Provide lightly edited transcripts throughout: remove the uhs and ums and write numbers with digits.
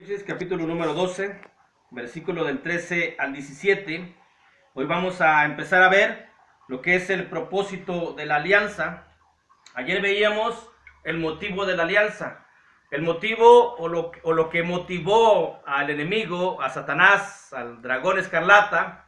Apocalipsis, capítulo número 12, versículo del 13 al 17. Hoy vamos a empezar a ver lo que es el propósito de la alianza. Ayer veíamos el motivo de la alianza. El motivo o lo que motivó al enemigo, a Satanás, al dragón escarlata,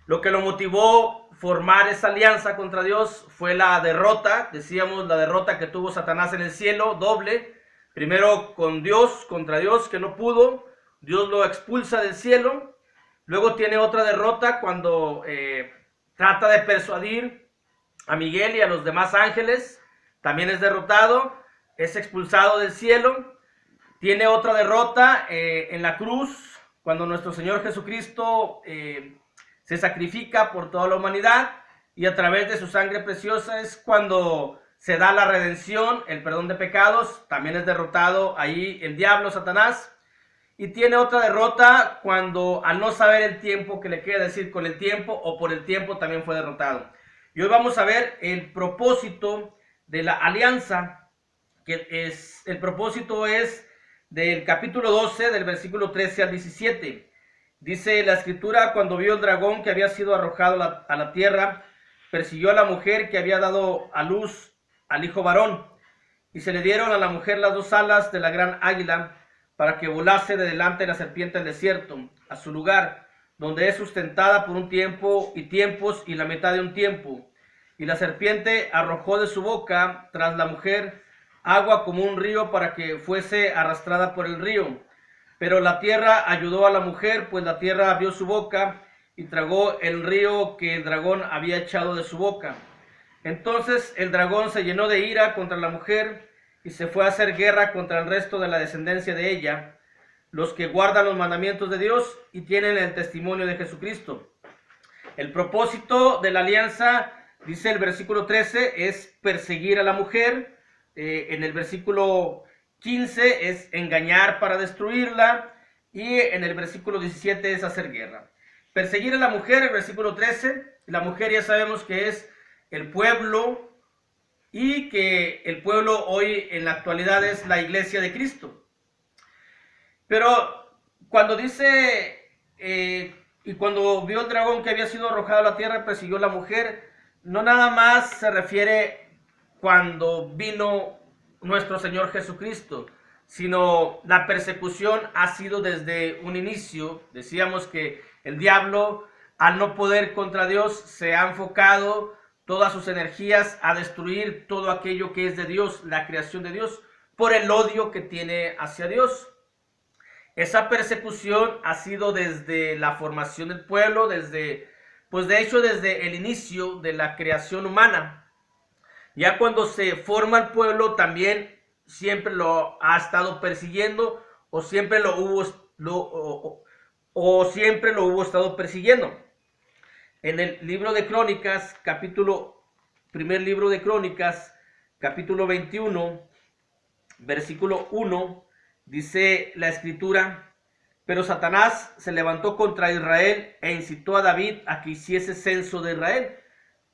lo que lo motivó formar esa alianza contra Dios fue la derrota. Decíamos la derrota que tuvo Satanás en el cielo, doble. Primero con Dios, contra Dios, que no pudo. Dios lo expulsa del cielo. Luego tiene otra derrota cuando trata de persuadir a Miguel y a los demás ángeles. También es derrotado. Es expulsado del cielo. Tiene otra derrota en la cruz, cuando nuestro Señor Jesucristo se sacrifica por toda la humanidad, y a través de su sangre preciosa es cuando se da la redención, el perdón de pecados. También es derrotado ahí el diablo, Satanás. Y tiene otra derrota cuando, al no saber el tiempo que le queda, decir con el tiempo o por el tiempo, también fue derrotado. Y hoy vamos a ver el propósito de la alianza, el propósito es del capítulo 12, del versículo 13 al 17. Dice la escritura: cuando vio el dragón que había sido arrojado a la tierra, persiguió a la mujer que había dado a luz al hijo varón, y se le dieron a la mujer las dos alas de la gran águila, para que volase de delante de la serpiente al desierto, a su lugar, donde es sustentada por un tiempo y tiempos y la mitad de un tiempo. Y la serpiente arrojó de su boca tras la mujer agua como un río, para que fuese arrastrada por el río. Pero la tierra ayudó a la mujer, pues la tierra abrió su boca y tragó el río que el dragón había echado de su boca. Entonces el dragón se llenó de ira contra la mujer y se fue a hacer guerra contra el resto de la descendencia de ella, los que guardan los mandamientos de Dios y tienen el testimonio de Jesucristo. El propósito de la alianza, dice el versículo 13, es perseguir a la mujer. En el versículo 15 es engañar para destruirla, y en el versículo 17 es hacer guerra. Perseguir a la mujer, el versículo 13, la mujer ya sabemos que es el pueblo, y que el pueblo hoy en la actualidad es la iglesia de Cristo. Pero cuando dice, y cuando vio el dragón que había sido arrojado a la tierra, persiguió a la mujer, no nada más se refiere cuando vino nuestro Señor Jesucristo, sino la persecución ha sido desde un inicio. Decíamos que el diablo, al no poder contra Dios, se ha enfocado todas sus energías a destruir todo aquello que es de Dios, la creación de Dios, por el odio que tiene hacia Dios. Esa persecución ha sido desde la formación del pueblo, desde el inicio de la creación humana. Ya cuando se forma el pueblo, también siempre lo ha estado persiguiendo, o siempre lo hubo estado persiguiendo. En el libro de Crónicas, primer libro de Crónicas, capítulo 21, versículo 1, dice la escritura: pero Satanás se levantó contra Israel e incitó a David a que hiciese censo de Israel.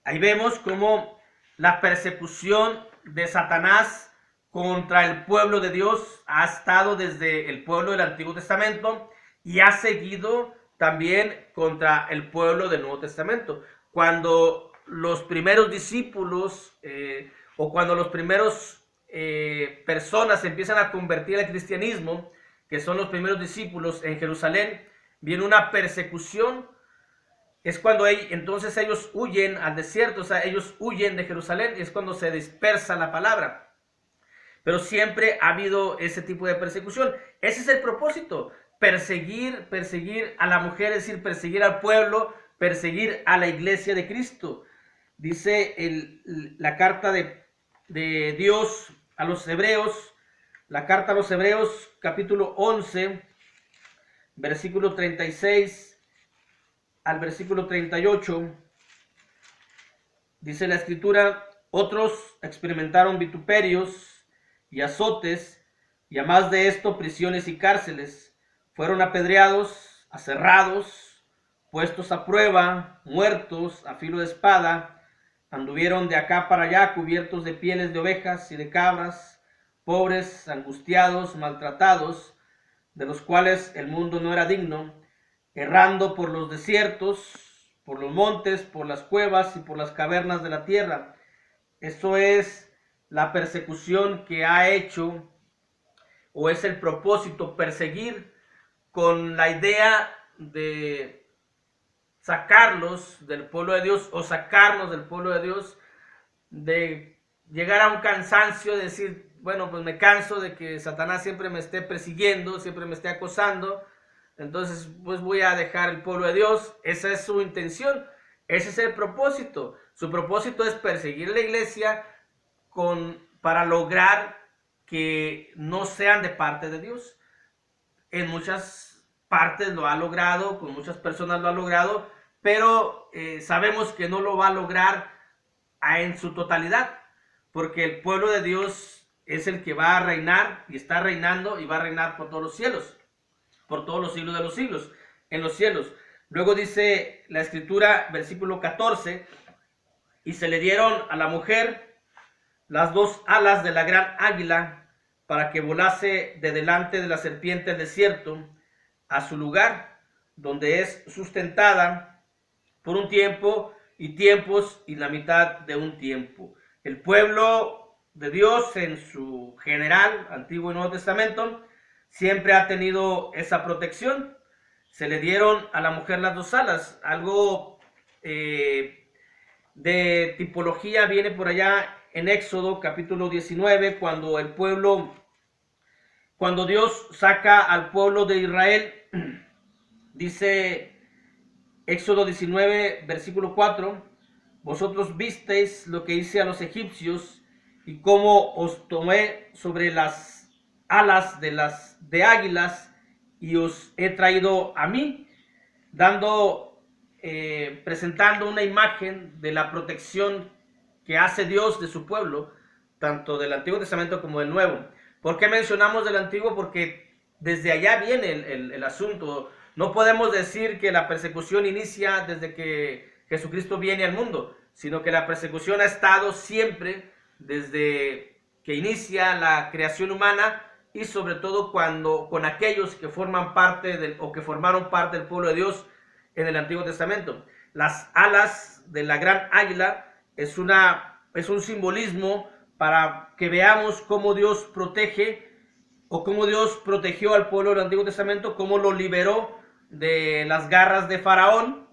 Ahí vemos cómo la persecución de Satanás contra el pueblo de Dios ha estado desde el pueblo del Antiguo Testamento y ha seguido también contra el pueblo del Nuevo Testamento. Cuando los primeros discípulos o cuando los primeros personas se empiezan a convertir al cristianismo, que son los primeros discípulos en Jerusalén, viene una persecución. Es cuando entonces ellos huyen al desierto, o sea, ellos huyen de Jerusalén, y es cuando se dispersa la palabra. Pero siempre ha habido ese tipo de persecución. Ese es el propósito: perseguir a la mujer, es decir, perseguir al pueblo, perseguir a la iglesia de Cristo. Dice la carta de Dios a los Hebreos, la carta a los Hebreos, capítulo 11, versículo 36 al versículo 38, dice la escritura: otros experimentaron vituperios y azotes, y a más de esto prisiones y cárceles. Fueron apedreados, aserrados, puestos a prueba, muertos a filo de espada. Anduvieron de acá para allá cubiertos de pieles de ovejas y de cabras, pobres, angustiados, maltratados, de los cuales el mundo no era digno, errando por los desiertos, por los montes, por las cuevas y por las cavernas de la tierra. Eso es la persecución que ha hecho, o es el propósito, perseguir con la idea de sacarlos del pueblo de Dios, o sacarnos del pueblo de Dios, de llegar a un cansancio, de decir, bueno, pues me canso de que Satanás siempre me esté persiguiendo, siempre me esté acosando, entonces pues voy a dejar el pueblo de Dios. Esa es su intención, ese es el propósito. Su propósito es perseguir la iglesia para lograr que no sean de parte de Dios. En muchas partes lo ha logrado, con muchas personas lo ha logrado, pero sabemos que no lo va a lograr en su totalidad, porque el pueblo de Dios es el que va a reinar y está reinando y va a reinar por todos los cielos, por todos los siglos de los siglos, en los cielos. Luego dice la escritura, versículo 14, y se le dieron a la mujer las dos alas de la gran águila para que volase de delante de la serpiente del desierto a su lugar, donde es sustentada por un tiempo y tiempos y la mitad de un tiempo. El pueblo de Dios en su general, Antiguo y Nuevo Testamento, siempre ha tenido esa protección. Se le dieron a la mujer las dos alas. Algo de tipología viene por allá en Éxodo capítulo 19, cuando Dios saca al pueblo de Israel. Dice Éxodo 19, versículo 4, vosotros visteis lo que hice a los egipcios y cómo os tomé sobre las alas de águilas y os he traído a mí, presentando una imagen de la protección que hace Dios de su pueblo, tanto del Antiguo Testamento como del Nuevo. ¿Por qué mencionamos del Antiguo? Porque desde allá viene el asunto. No podemos decir que la persecución inicia desde que Jesucristo viene al mundo, sino que la persecución ha estado siempre desde que inicia la creación humana, y sobre todo con aquellos que forman parte o que formaron parte del pueblo de Dios en el Antiguo Testamento. Las alas de la gran águila es un simbolismo para que veamos cómo Dios protege, o cómo Dios protegió al pueblo del Antiguo Testamento, cómo lo liberó de las garras de Faraón,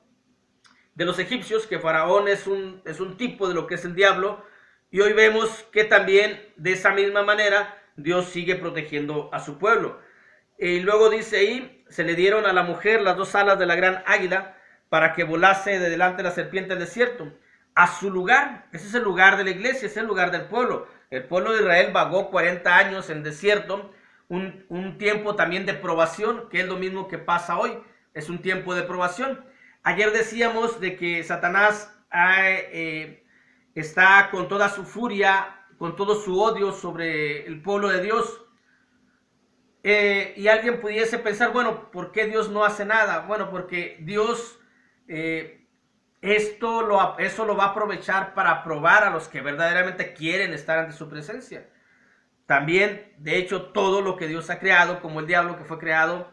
de los egipcios, que Faraón es un tipo de lo que es el diablo, y hoy vemos que también de esa misma manera Dios sigue protegiendo a su pueblo. Y luego dice ahí, se le dieron a la mujer las dos alas de la gran águila para que volase de delante de la serpiente del desierto a su lugar. Ese es el lugar de la iglesia, ese es el lugar del pueblo. El pueblo de Israel vagó 40 años en desierto, un tiempo también de probación, que es lo mismo que pasa hoy, es un tiempo de probación. Ayer decíamos de que Satanás está con toda su furia, con todo su odio sobre el pueblo de Dios. Y alguien pudiese pensar, bueno, ¿por qué Dios no hace nada? Bueno, porque Dios eso lo va a aprovechar para probar a los que verdaderamente quieren estar ante su presencia. También, de hecho, todo lo que Dios ha creado, como el diablo que fue creado,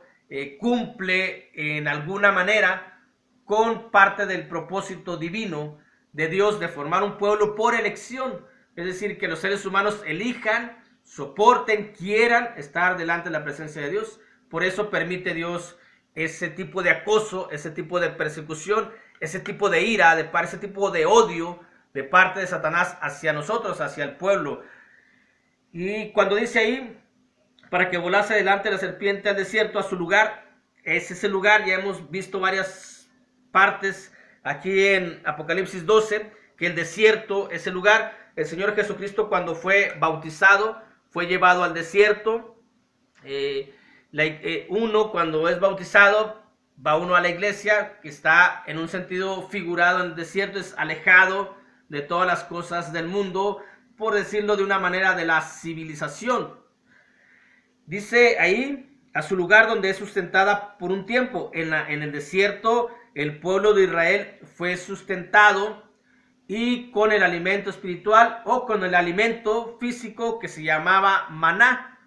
cumple en alguna manera con parte del propósito divino de Dios de formar un pueblo por elección. Es decir, que los seres humanos elijan, soporten, quieran estar delante de la presencia de Dios. Por eso permite Dios ese tipo de acoso, ese tipo de persecución, ese tipo de ira, ese tipo de odio de parte de Satanás hacia nosotros, hacia el pueblo. Y cuando dice ahí, para que volase delante de la serpiente al desierto a su lugar, es ese lugar. Ya hemos visto varias partes aquí en Apocalipsis 12, que el desierto es el lugar. El Señor Jesucristo, cuando fue bautizado, fue llevado al desierto. Uno cuando es bautizado, va uno a la iglesia, que está en un sentido figurado en el desierto, es alejado de todas las cosas del mundo, por decirlo de una manera, de la civilización. Dice ahí, a su lugar donde es sustentada por un tiempo. En el desierto, el pueblo de Israel fue sustentado, y con el alimento espiritual o con el alimento físico que se llamaba maná.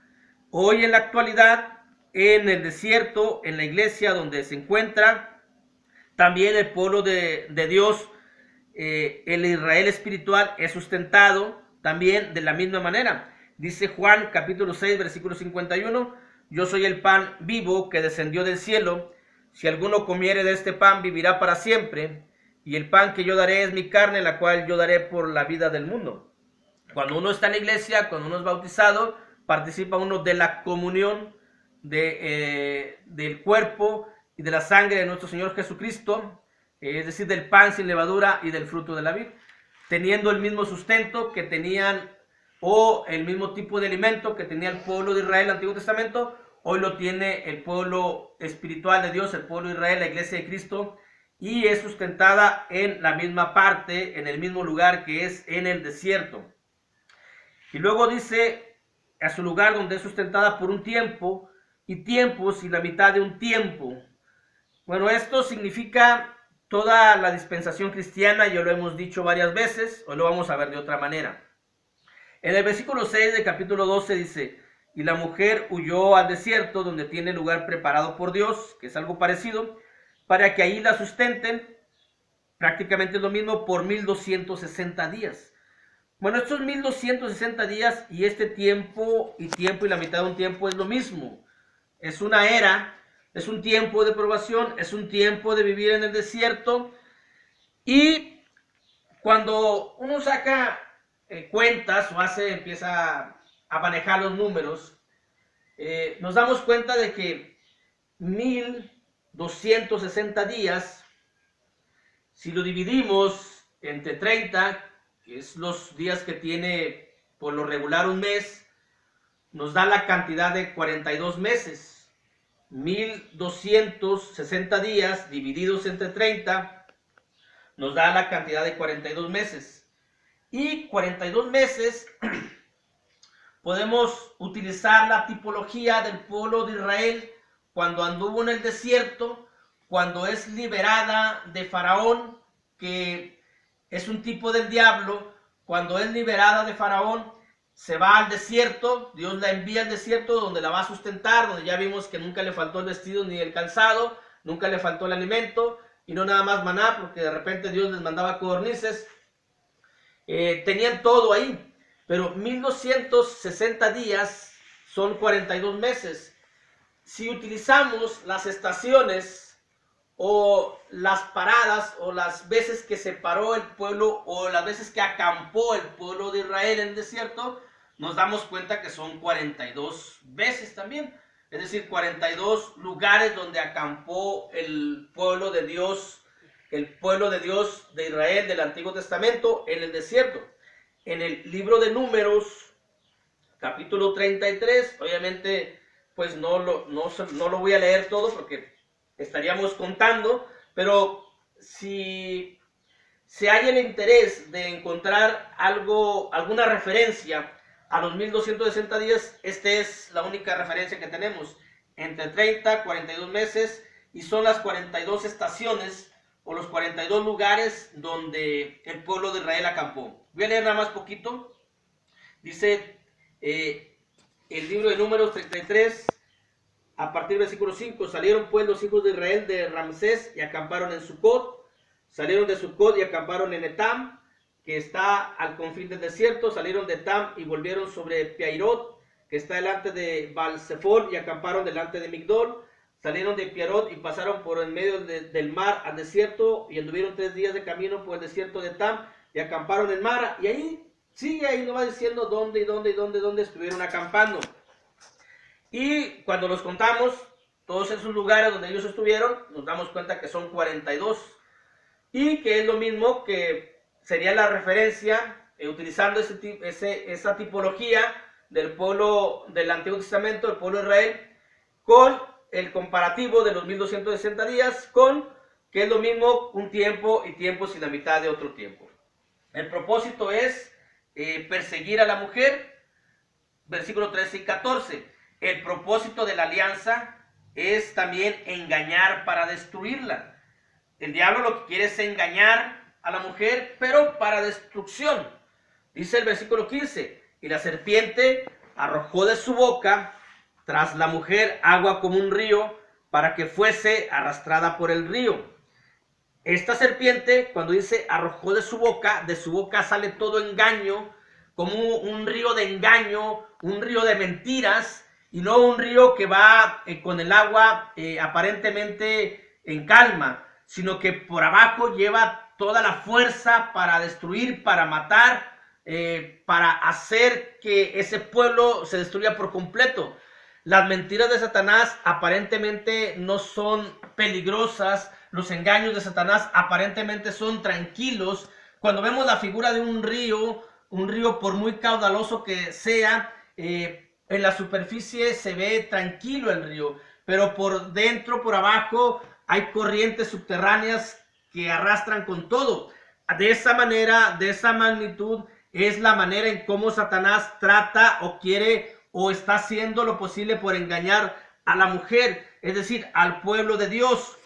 Hoy en la actualidad en el desierto, en la iglesia donde se encuentra. También el pueblo de Dios, el Israel espiritual, es sustentado también de la misma manera. Dice Juan capítulo 6, versículo 51, yo soy el pan vivo que descendió del cielo. Si alguno comiere de este pan, vivirá para siempre. Y el pan que yo daré es mi carne, la cual yo daré por la vida del mundo. Cuando uno está en la iglesia, cuando uno es bautizado, participa uno de la comunión del cuerpo y de la sangre de nuestro Señor Jesucristo, es decir, del pan sin levadura y del fruto de la vid, teniendo el mismo sustento que tenían, o el mismo tipo de alimento que tenía el pueblo de Israel en el Antiguo Testamento. Hoy lo tiene el pueblo espiritual de Dios, el pueblo de Israel, la iglesia de Cristo, y es sustentada en la misma parte, en el mismo lugar, que es en el desierto. Y luego dice, a su lugar donde es sustentada por un tiempo, y tiempos, y la mitad de un tiempo. Bueno, esto significa toda la dispensación cristiana, ya lo hemos dicho varias veces, hoy lo vamos a ver de otra manera. En el versículo 6 del capítulo 12 dice, y la mujer huyó al desierto, donde tiene lugar preparado por Dios, que es algo parecido, para que ahí la sustenten, prácticamente es lo mismo, por 1260 días. Bueno, estos 1260 días y este tiempo y la mitad de un tiempo es lo mismo. Es una era, es un tiempo de probación, es un tiempo de vivir en el desierto. Y cuando uno saca cuentas o empieza a manejar los números, nos damos cuenta de que 1260 días, si lo dividimos entre 30, que es los días que tiene por lo regular un mes, nos da la cantidad de 42 meses. 1260 días divididos entre 30 nos da la cantidad de 42 meses. Y 42 meses podemos utilizar la tipología del pueblo de Israel cuando anduvo en el desierto, cuando es liberada de Faraón, que es un tipo del diablo. Cuando es liberada de Faraón, se va al desierto, Dios la envía al desierto donde la va a sustentar, donde ya vimos que nunca le faltó el vestido ni el calzado, nunca le faltó el alimento, y no nada más maná, porque de repente Dios les mandaba codornices. Tenían todo ahí, pero 1260 días son 42 meses. Si utilizamos las estaciones o las paradas o las veces que se paró el pueblo o las veces que acampó el pueblo de Israel en el desierto, nos damos cuenta que son 42 veces también. Es decir, 42 lugares donde acampó el pueblo de Dios de Israel del Antiguo Testamento en el desierto. En el libro de Números, capítulo 33, obviamente pues no lo voy a leer todo porque estaríamos contando, pero si hay el interés de encontrar alguna referencia a los 1260 días, esta es la única referencia que tenemos, entre 30, 42 meses, y son las 42 estaciones o los 42 lugares donde el pueblo de Israel acampó. Voy a leer nada más poquito. Dice el libro de Números 33, a partir del versículo 5, salieron pues los hijos de Israel de Ramsés y acamparon en Sucot, salieron de Sucot y acamparon en Etam, que está al confín del desierto, salieron de Etam y volvieron sobre Piairot, que está delante de Baal-Zephon, y acamparon delante de Migdol, salieron de Piairot y pasaron por en medio del mar al desierto, y anduvieron 3 días de camino por el desierto de Etam, y acamparon en Mara, y ahí nos va diciendo dónde estuvieron acampando. Y cuando los contamos, todos esos lugares donde ellos estuvieron, nos damos cuenta que son 42. Y que es lo mismo que sería la referencia, utilizando esa tipología del pueblo del Antiguo Testamento, del pueblo de Israel, con el comparativo de los 1260 días, con que es lo mismo un tiempo y tiempos y la mitad de otro tiempo. El propósito es perseguir a la mujer, versículos 13 y 14. El propósito de la alianza es también engañar para destruirla. El diablo lo que quiere es engañar a la mujer, pero para destrucción. Dice el versículo 15, y la serpiente arrojó de su boca tras la mujer agua como un río, para que fuese arrastrada por el río. Esta serpiente, cuando dice arrojó de su boca sale todo engaño, como un río de engaño, un río de mentiras, y no un río que va con el agua aparentemente en calma, sino que por abajo lleva toda la fuerza para destruir, para matar, para hacer que ese pueblo se destruya por completo. Las mentiras de Satanás aparentemente no son peligrosas, los engaños de Satanás aparentemente son tranquilos. Cuando vemos la figura de un río por muy caudaloso que sea, en la superficie se ve tranquilo el río, pero por dentro, por abajo, hay corrientes subterráneas que arrastran con todo. De esa manera, de esa magnitud, es la manera en cómo Satanás trata o quiere o está haciendo lo posible por engañar a la mujer, es decir, al pueblo de Dios.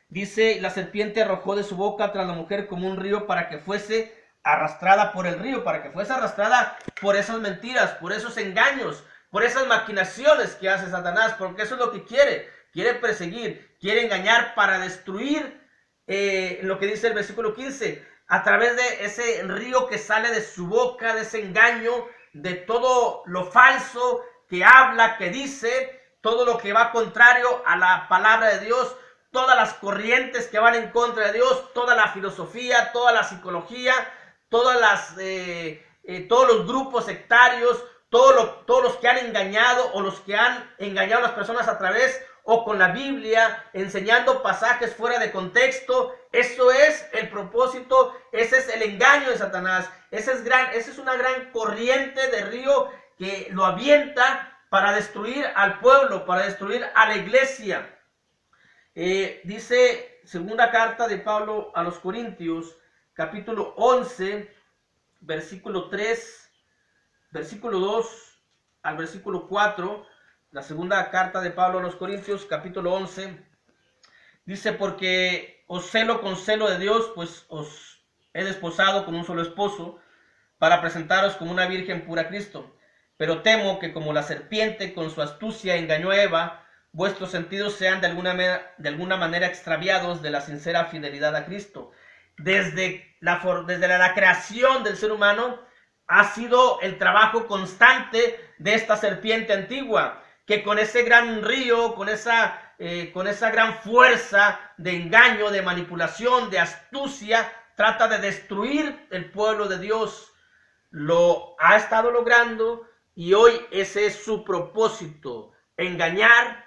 Dice, la serpiente arrojó de su boca tras la mujer como un río para que fuese arrastrada por el río, para que fuese arrastrada por esas mentiras, por esos engaños, por esas maquinaciones que hace Satanás, porque eso es lo que quiere perseguir, quiere engañar para destruir, lo que dice el versículo 15, a través de ese río que sale de su boca, de ese engaño, de todo lo falso que habla, que dice, todo lo que va contrario a la palabra de Dios, todas las corrientes que van en contra de Dios, toda la filosofía, toda la psicología, todos los grupos sectarios, todos los que han engañado o los que han engañado a las personas a través o con la Biblia, enseñando pasajes fuera de contexto. Eso es el propósito, ese es el engaño de Satanás. Esa es una gran corriente de río que lo avienta para destruir al pueblo, para destruir a la iglesia. Dice segunda carta de Pablo a los Corintios, capítulo 11, versículo 3, versículo 2 al versículo 4, la segunda carta de Pablo a los Corintios, capítulo 11, dice, porque os celo con celo de Dios, pues os he desposado con un solo esposo, para presentaros como una virgen pura a Cristo. Pero temo que como la serpiente con su astucia engañó a Eva, vuestros sentidos sean de alguna manera extraviados de la sincera fidelidad a Cristo. Desde la creación del ser humano ha sido el trabajo constante de esta serpiente antigua, que con ese gran río, con esa gran fuerza de engaño, de manipulación, de astucia, trata de destruir el pueblo de Dios. Lo ha estado logrando y hoy ese es su propósito, engañar,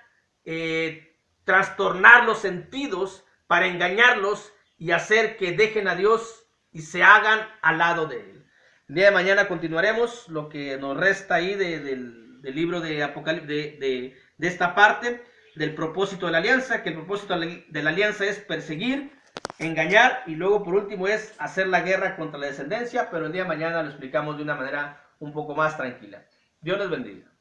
trastornar los sentidos para engañarlos y hacer que dejen a Dios y se hagan al lado de Él. El día de mañana continuaremos lo que nos resta ahí del libro de Apocalipsis, de esta parte, del propósito de la alianza, que el propósito de la alianza es perseguir, engañar y luego por último es hacer la guerra contra la descendencia, pero el día de mañana lo explicamos de una manera un poco más tranquila. Dios les bendiga.